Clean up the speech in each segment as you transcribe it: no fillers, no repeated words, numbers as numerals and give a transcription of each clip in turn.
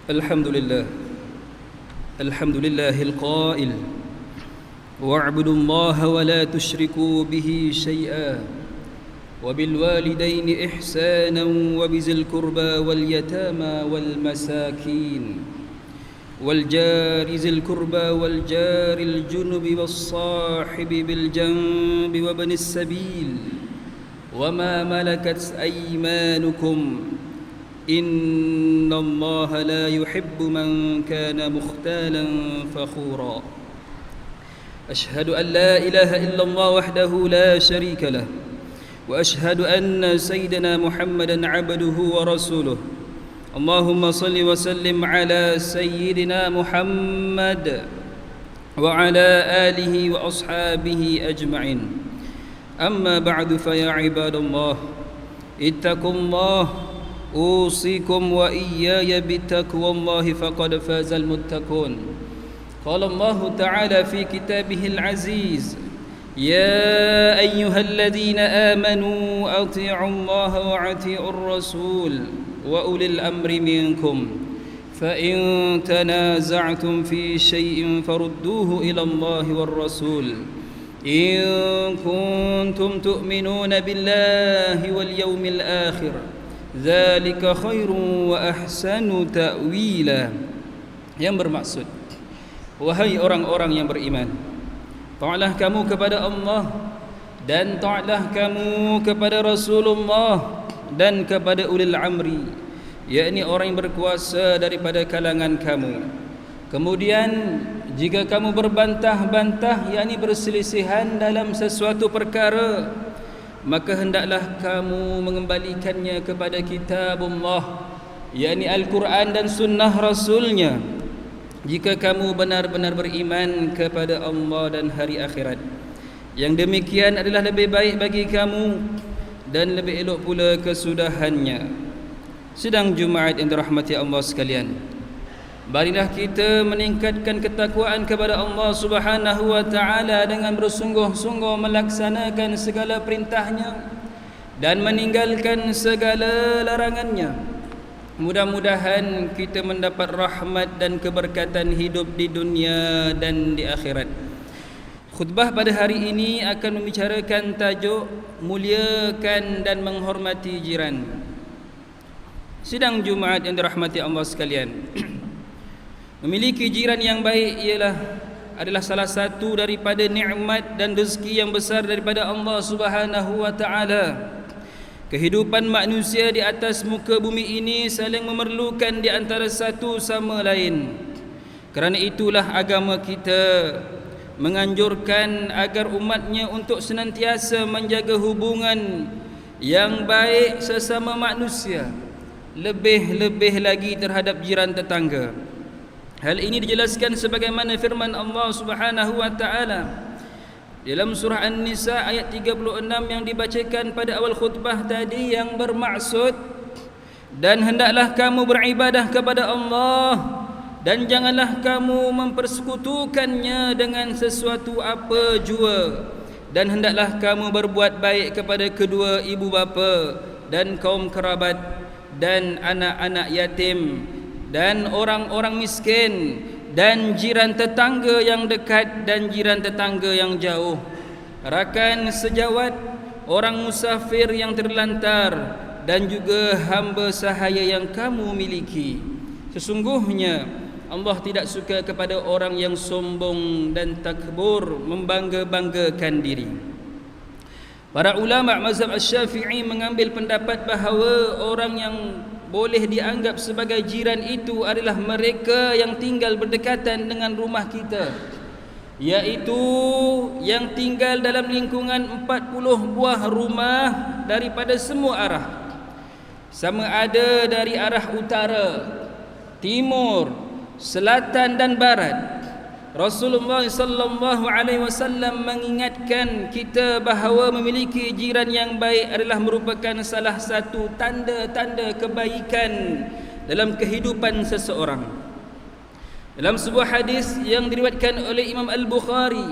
الحمد لله القائل واعبدوا الله ولا تشركوا به شيئا وبالوالدين إحسانا وبذي القربى واليتامى والمساكين والجار ذي القربى والجار الجنب والصاحب بالجنب وابن السبيل وما ملكت أيمانكم إن الله لا يحب من كان مختالا فخورا أشهد أن لا إله إلا الله وحده لا شريك له وأشهد أن سيدنا محمدا عبده ورسوله اللهم صل وسلم على سيدنا محمد وعلى آله وأصحابه أجمعين أما بعد فيا عباد الله اتقوا الله أوصيكم وإياي بتقوى الله فقد فاز المتقون قال الله تعالى في كتابه العزيز يا أيها الذين آمنوا أطيعوا الله وأطيعوا الرسول وأولي الأمر منكم فإن تنازعتم في شيء فردوه إلى الله والرسول إن كنتم تؤمنون بالله واليوم الآخر ذلك خير وأحسن تأويلا. Yang bermaksud, wahai orang-orang yang beriman, taatlah kamu kepada Allah dan taatlah kamu kepada Rasulullah dan kepada ulil amri, yakni orang yang berkuasa daripada kalangan kamu. Kemudian jika kamu berbantah-bantah, yakni berselisihan dalam sesuatu perkara, maka hendaklah kamu mengembalikannya kepada kitabullah, yakni Al-Quran dan sunnah Rasulnya, jika kamu benar-benar beriman kepada Allah dan hari akhirat. Yang demikian adalah lebih baik bagi kamu dan lebih elok pula kesudahannya. Sidang Jumaat yang dirahmati Allah sekalian, marilah kita meningkatkan ketakwaan kepada Allah Subhanahu wa taala dengan bersungguh-sungguh melaksanakan segala perintahnya dan meninggalkan segala larangannya. Mudah-mudahan kita mendapat rahmat dan keberkatan hidup di dunia dan di akhirat. Khutbah pada hari ini akan membicarakan tajuk muliakan dan menghormati jiran. Sidang Jumaat yang dirahmati Allah sekalian, memiliki jiran yang baik adalah salah satu daripada nikmat dan rezeki yang besar daripada Allah Subhanahu wa taala. Kehidupan manusia di atas muka bumi ini saling memerlukan di antara satu sama lain. Kerana itulah agama kita menganjurkan agar umatnya untuk senantiasa menjaga hubungan yang baik sesama manusia, lebih-lebih lagi terhadap jiran tetangga. Hal ini dijelaskan sebagaimana firman Allah Subhanahu wa taala dalam surah An-Nisa ayat 36 yang dibacakan pada awal khutbah tadi, yang bermaksud, dan hendaklah kamu beribadah kepada Allah dan janganlah kamu mempersekutukannya dengan sesuatu apa jua, dan hendaklah kamu berbuat baik kepada kedua ibu bapa dan kaum kerabat dan anak-anak yatim dan orang-orang miskin dan jiran tetangga yang dekat dan jiran tetangga yang jauh, rakan sejawat, orang musafir yang terlantar, dan juga hamba sahaya yang kamu miliki. Sesungguhnya Allah tidak suka kepada orang yang sombong dan takbur, membangga-banggakan diri. Para ulama mazhab Asy-Syafi'i mengambil pendapat bahawa orang yang boleh dianggap sebagai jiran itu adalah mereka yang tinggal berdekatan dengan rumah kita, iaitu yang tinggal dalam lingkungan 40 buah rumah daripada semua arah, sama ada dari arah utara, timur, selatan dan barat. Rasulullah sallallahu alaihi wasallam mengingatkan kita bahawa memiliki jiran yang baik adalah merupakan salah satu tanda-tanda kebaikan dalam kehidupan seseorang. Dalam sebuah hadis yang diriwayatkan oleh Imam Al-Bukhari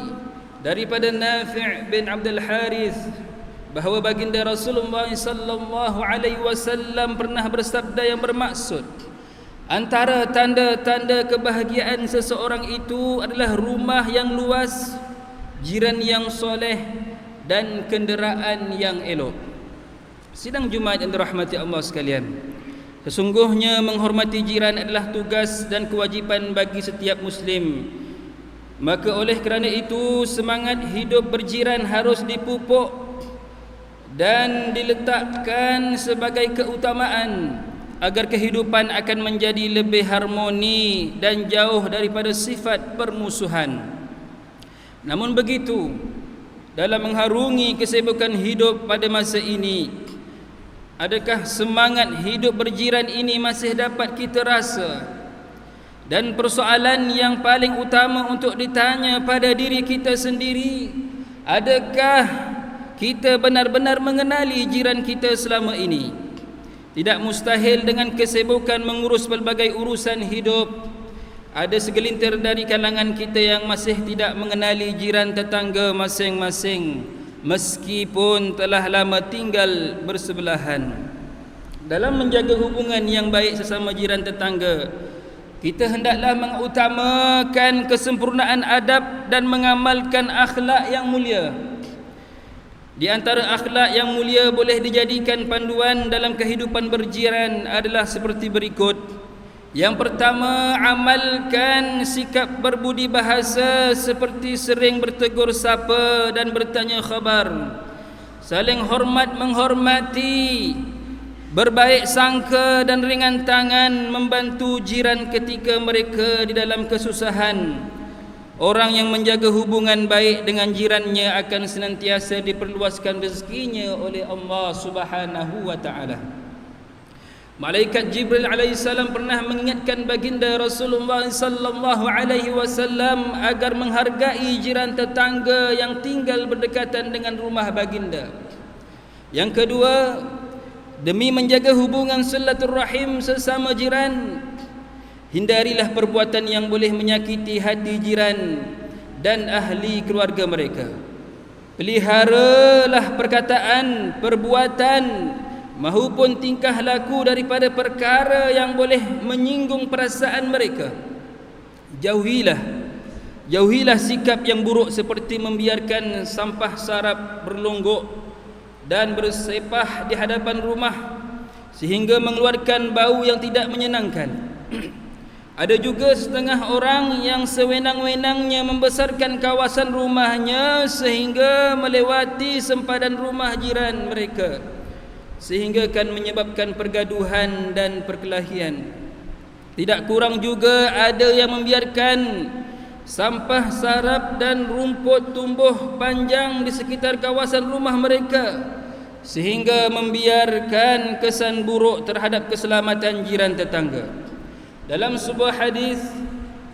daripada Nafi' bin Abdul Harith, bahawa baginda Rasulullah sallallahu alaihi wasallam pernah bersabda yang bermaksud, Antara tanda-tanda kebahagiaan seseorang itu adalah rumah yang luas, jiran yang soleh, dan kenderaan yang elok. Sidang Jumaat yang dirahmati Allah sekalian, sesungguhnya menghormati jiran adalah tugas dan kewajipan bagi setiap Muslim. Maka oleh kerana itu, semangat hidup berjiran harus dipupuk dan diletakkan sebagai keutamaan agar kehidupan akan menjadi lebih harmoni dan jauh daripada sifat permusuhan. Namun begitu, dalam mengharungi kesibukan hidup pada masa ini, adakah semangat hidup berjiran ini masih dapat kita rasa? Dan persoalan yang paling utama untuk ditanya pada diri kita sendiri, adakah kita benar-benar mengenali jiran kita selama ini? Tidak mustahil dengan kesibukan mengurus pelbagai urusan hidup, ada segelintir dari kalangan kita yang masih tidak mengenali jiran tetangga masing-masing, meskipun telah lama tinggal bersebelahan. Dalam menjaga hubungan yang baik sesama jiran tetangga, kita hendaklah mengutamakan kesempurnaan adab dan mengamalkan akhlak yang mulia. Di antara akhlak yang mulia boleh dijadikan panduan dalam kehidupan berjiran adalah seperti berikut. Yang pertama, amalkan sikap berbudi bahasa seperti sering bertegur sapa dan bertanya khabar, saling hormat menghormati, berbaik sangka dan ringan tangan membantu jiran ketika mereka di dalam kesusahan. Orang yang menjaga hubungan baik dengan jirannya akan senantiasa diperluaskan rezekinya oleh Allah Subhanahu wa taala. Malaikat Jibril alaihissalam pernah mengingatkan baginda Rasulullah sallallahu alaihi wasallam agar menghargai jiran tetangga yang tinggal berdekatan dengan rumah baginda. Yang kedua, demi menjaga hubungan silaturahim sesama jiran, hindarilah perbuatan yang boleh menyakiti hati jiran dan ahli keluarga mereka. Peliharalah perkataan, perbuatan maupun tingkah laku daripada perkara yang boleh menyinggung perasaan mereka. Jauhilah sikap yang buruk seperti membiarkan sampah sarap berlonggok dan bersepah di hadapan rumah sehingga mengeluarkan bau yang tidak menyenangkan. Ada juga setengah orang yang sewenang-wenangnya membesarkan kawasan rumahnya sehingga melewati sempadan rumah jiran mereka, sehingga akan menyebabkan pergaduhan dan perkelahian. Tidak kurang juga ada yang membiarkan sampah sarap dan rumput tumbuh panjang di sekitar kawasan rumah mereka, sehingga membiarkan kesan buruk terhadap keselamatan jiran tetangga. Dalam sebuah hadis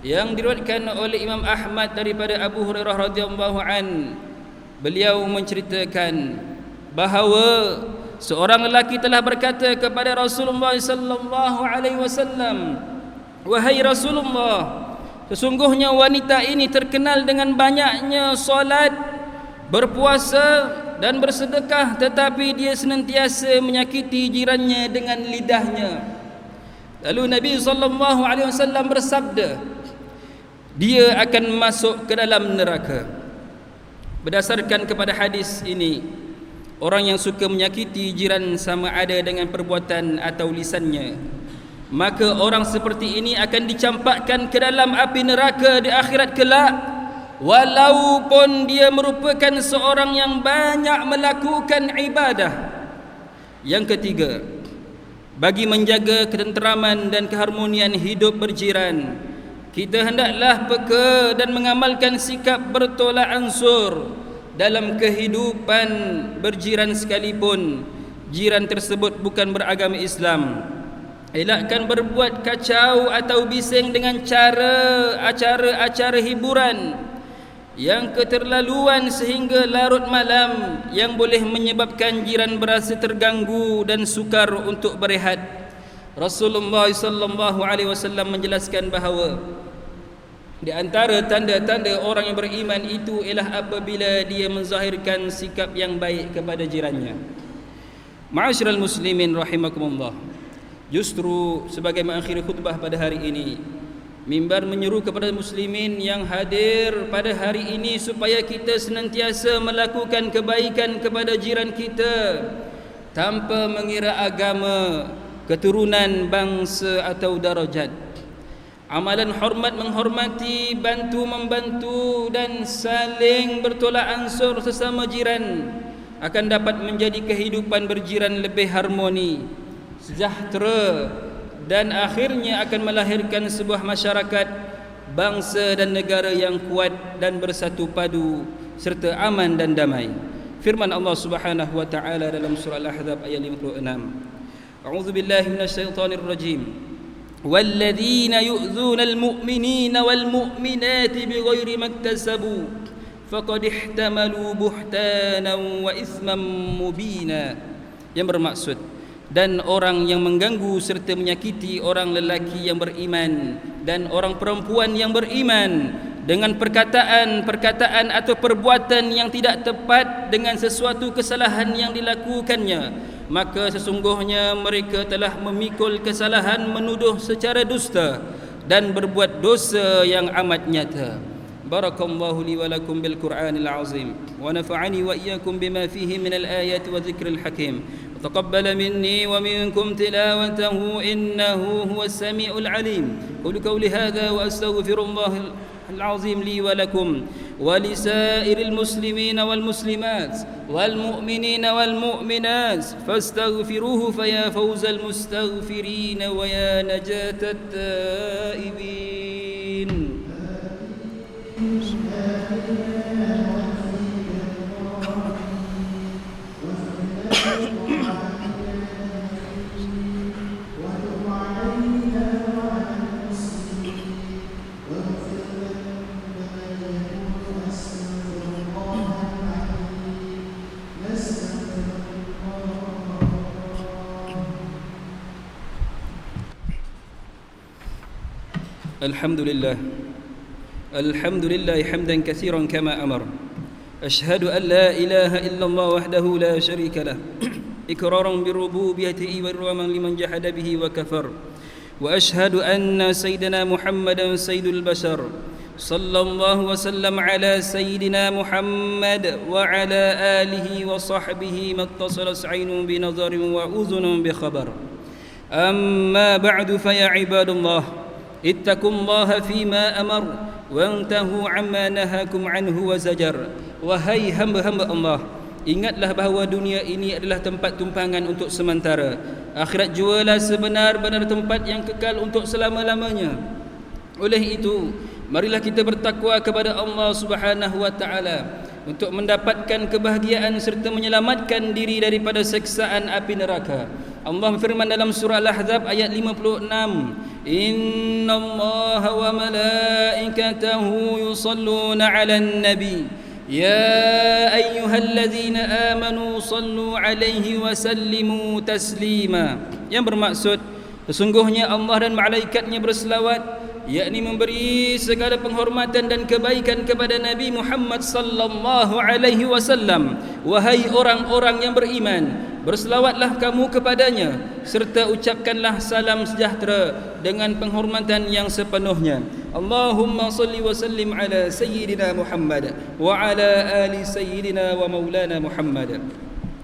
yang diriwayatkan oleh Imam Ahmad daripada Abu Hurairah radhiyallahu an, beliau menceritakan bahawa seorang lelaki telah berkata kepada Rasulullah sallallahu alaihi wasallam, "Wahai Rasulullah, sesungguhnya wanita ini terkenal dengan banyaknya solat, berpuasa dan bersedekah, tetapi dia senantiasa menyakiti jirannya dengan lidahnya." Lalu Nabi sallallahu alaihi wasallam bersabda, dia akan masuk ke dalam neraka. Berdasarkan kepada hadis ini, orang yang suka menyakiti jiran sama ada dengan perbuatan atau lisannya, maka orang seperti ini akan dicampakkan ke dalam api neraka di akhirat kelak, walaupun dia merupakan seorang yang banyak melakukan ibadah. Yang ketiga, bagi menjaga ketenteraman dan keharmonian hidup berjiran, kita hendaklah peka dan mengamalkan sikap bertolak ansur dalam kehidupan berjiran sekalipun jiran tersebut bukan beragama Islam. Elakkan berbuat kacau atau bising dengan cara acara-acara hiburan yang keterlaluan sehingga larut malam, yang boleh menyebabkan jiran berasa terganggu dan sukar untuk berehat. Rasulullah sallallahu alaihi wasallam menjelaskan bahawa di antara tanda-tanda orang yang beriman itu ialah apabila dia menzahirkan sikap yang baik kepada jirannya. Ma'asyiral muslimin rahimakumullah. Justru sebagai mengakhiri khutbah pada hari ini, mimbar menyeru kepada muslimin yang hadir pada hari ini supaya kita senantiasa melakukan kebaikan kepada jiran kita tanpa mengira agama, keturunan, bangsa atau darajat. Amalan hormat menghormati, bantu membantu dan saling bertolak ansur sesama jiran akan dapat menjadi kehidupan berjiran lebih harmoni, sejahtera, dan akhirnya akan melahirkan sebuah masyarakat, bangsa dan negara yang kuat dan bersatu padu serta aman dan damai. Firman Allah Subhanahu wa taala dalam surah Al-Ahzab ayat 56. A'udzu billahi minasyaitonir rajim. وَالَّذِينَ يُؤْذُونَ الْمُؤْمِنِينَ وَالْمُؤْمِنَاتِ بِغَيْرِ مَا اكْتَسَبُوا فَقَدِ احْتَمَلُوا بُهْتَانًا وَإِثْمًا مُبِينًا. Yang bermaksud, dan orang yang mengganggu serta menyakiti orang lelaki yang beriman dan orang perempuan yang beriman dengan perkataan atau perbuatan yang tidak tepat dengan sesuatu kesalahan yang dilakukannya, maka sesungguhnya mereka telah memikul kesalahan menuduh secara dusta dan berbuat dosa yang amat nyata. Barakallahu li wa lakum bil Qur'anil azim wa nafa'ani wa iyyakum bima fihi minal ayati wa dzikril hakim. Taqabbal minni wa minkum tilawatahu innahu huwas samiul alim. Qulu qawli hadha wa astaghfirullah العظيم لي ولكم ولسائر المسلمين والمسلمات والمؤمنين والمؤمنات فاستغفروه فيا فوز المستغفرين ويا نجاة التائبين. الحمد لله حمدا كثيرا كما أمر. أشهد أن لا إله إلا الله وحده لا شريك له إقرارا بربوبيته وإرغاما لمن جحد به وكفر. وأشهد أن سيدنا محمدا سيد البشر صلى الله وسلم على سيدنا محمد وعلى آله وصحبه ما اتصلت عين بنظر وأذن بخبر. أما بعد فيا عباد الله اتقوا الله فيما أمر وانتهوا عما نهاكم عنه وزجر. Wahai hamba-hamba Allah, ingatlah bahawa dunia ini adalah tempat tumpangan untuk sementara. Akhirat jualah sebenar-benar tempat yang kekal untuk selama-lamanya. Oleh itu, marilah kita bertakwa kepada Allah Subhanahu wa taala untuk mendapatkan kebahagiaan serta menyelamatkan diri daripada seksaan api neraka. Allah berfirman dalam surah Al-Ahzab ayat 56, Innallaha wa malaikatahu yusalluna 'alan nabi ya ayyuhalladzina amanu sallu 'alaihi wa sallimu taslima. Yang bermaksud, sesungguhnya Allah dan malaikatnya berselawat, yakni memberi segala penghormatan dan kebaikan kepada Nabi Muhammad sallallahu alaihi wasallam. Wahai orang-orang yang beriman, berselawatlah kamu kepadanya serta ucapkanlah salam sejahtera dengan penghormatan yang sepenuhnya. Allahumma salli wa sallim ala sayyidina Muhammad wa ala ali sayyidina wa maulana Muhammad.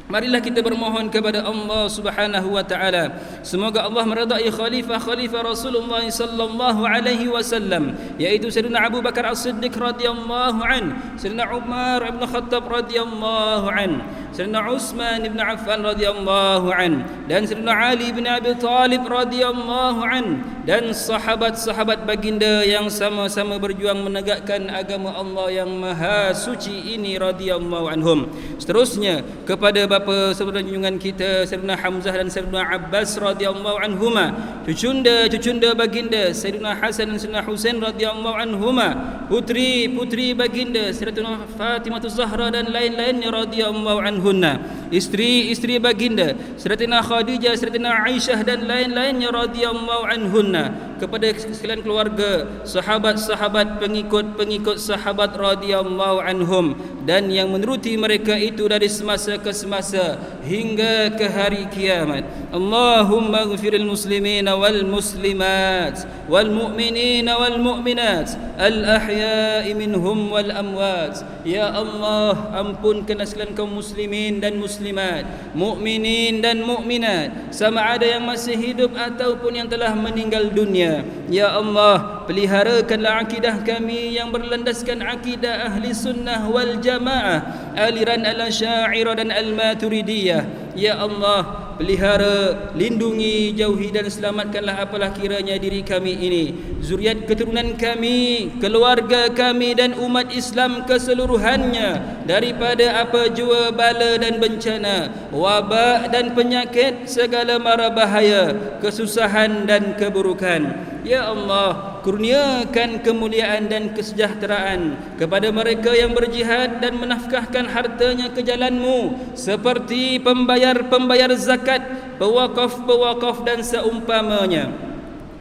Marilah kita bermohon kepada Allah Subhanahu wa taala, semoga Allah meridai khalifah Rasulullah sallallahu alaihi wasallam, yaitu Sayyidina Abu Bakar As-Siddiq radhiyallahu an, Sayyidina Umar bin Khattab radhiyallahu an, Sayyidina Utsman bin Affan radhiyallahu an, dan Sayyidina Ali bin Abi Thalib radhiyallahu an, dan sahabat-sahabat baginda yang sama-sama berjuang menegakkan agama Allah yang maha suci ini radhiyallahu anhum. Seterusnya kepada bapa saudara junjungan kita Sayyidina Hamzah dan Sayyidina Abbas radhiyallahu anhuma, cucunda baginda Sayyidina Hasan dan Sayyidina Husain radhiyallahu anhuma, putri baginda Sayyidatina Fatimah Zahra dan lain-lainnya radhiyallahu anhunna, isteri baginda Sayyidatina Khadijah, Sayyidatina Aisyah dan lain-lainnya radhiyallahu anhunna, kepada sekalian keluarga, sahabat-sahabat, pengikut sahabat radhiyallahu anhum, dan yang menuruti mereka itu dari semasa ke semasa hingga ke hari kiamat. Allahumma ighfiril muslimina wal muslimat wal mu'minina wal mu'minat al ahya'i minhum wal amwat. Ya Allah, ampunkan sekalian kaum muslimin dan muslimat, mukminin dan mukminat, sama ada yang masih hidup ataupun yang telah meninggal dunia. Ya Allah, peliharakanlah akidah kami yang berlandaskan akidah ahli sunnah wal jamaah, aliran al-Asy'ariyah dan al-Maturidiyah. Ya Allah, pelihara, lindungi, jauhi dan selamatkanlah apalah kiranya diri kami ini, zuriat keturunan kami, keluarga kami dan umat Islam keseluruhannya daripada apa jua bala dan bencana, wabak dan penyakit, segala mara bahaya, kesusahan dan keburukan. Ya Allah, kurniakan kemuliaan dan kesejahteraan kepada mereka yang berjihad dan menafkahkan hartanya ke jalan-Mu, seperti pembayar-pembayar zakat, pewakaf-pewakaf dan seumpamanya.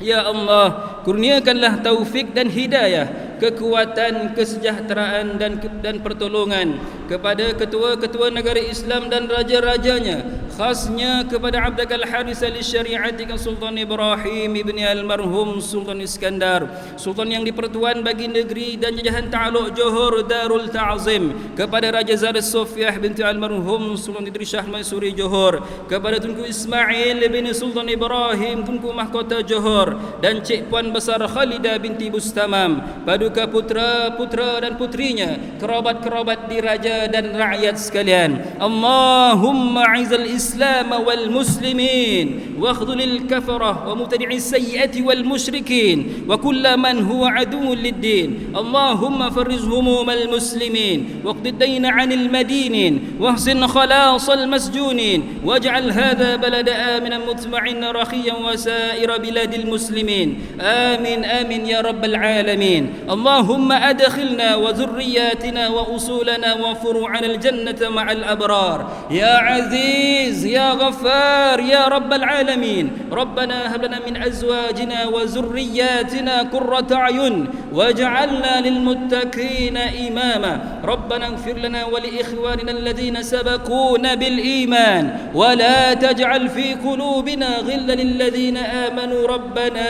Ya Allah, kurniakanlah taufik dan hidayah, kekuatan, kesejahteraan dan pertolongan kepada ketua-ketua negara Islam dan raja-rajanya, khasnya kepada Abdul Haris al-Syari'ati Sultan Ibrahim ibni almarhum Sultan Iskandar, Sultan yang dipertuan bagi negeri dan jajahan Ta'aluk Johor Darul Ta'zim, kepada Raja Zahra Sofiah binti almarhum Sultan Idris Shah Mansuri Johor, kepada Tunku Ismail bin Sultan Ibrahim Tunku Mahkota Johor, dan Cik Puan Besar Khalidah binti Bustamam, paduka putra-putra dan putrinya, kerabat-kerabat diraja dan rakyat sekalian. Allahumma a'izal Islam wal muslimin wa khudhulil kafarah wa mubtadi'i sayyiati wal musyrikin wa kulla man huwa aduwwun lid-din. Allahumma farriz humumal muslimin waqdi ad-dayna 'anil madinin wahsin khalasal masjunin waj'al hadha balada aminan mutma'innan rakhiyan wa sa'ira biladil muslimin. Amin amin ya rabbal alamin. Allahumma adkhilna wa dhurriyyatina wa usulana wa furu'ana al-jannata ma'al abrar. Ya aziz ya ghaffar ya rabbal alamin. Rabbana hab lana min azwajina wa dhurriyyatina qurrata a'yun waj'alna lil muttaqina imama. Rabbana ighfir lana wa li ikhwanina alladhina sabaquna bil iman wa la taj'al fi qulubina ghillan lil ladhina amanu rabbana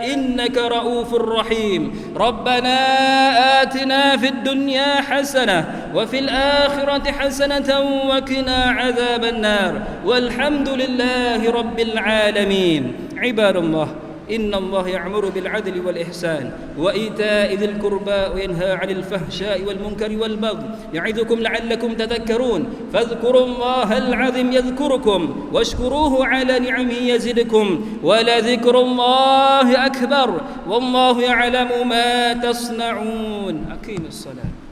innaka ra'ufur rahim. Rabbana atina fid dunya hasanah wa fil akhirati hasanatan wa qina adzaban nar. Walhamdulillahi rabbil alamin. Ibadallah, إن الله يأمر بالعدل والإحسان وإيتاء ذي القربى وينهى عن الفحشاء والمنكر والبغي يعظكم لعلكم تذكرون فاذكروا الله العظيم يذكركم واشكروه على نعمه يزدكم ولذكر الله أكبر والله يعلم ما تصنعون. أقيموا الصلاة.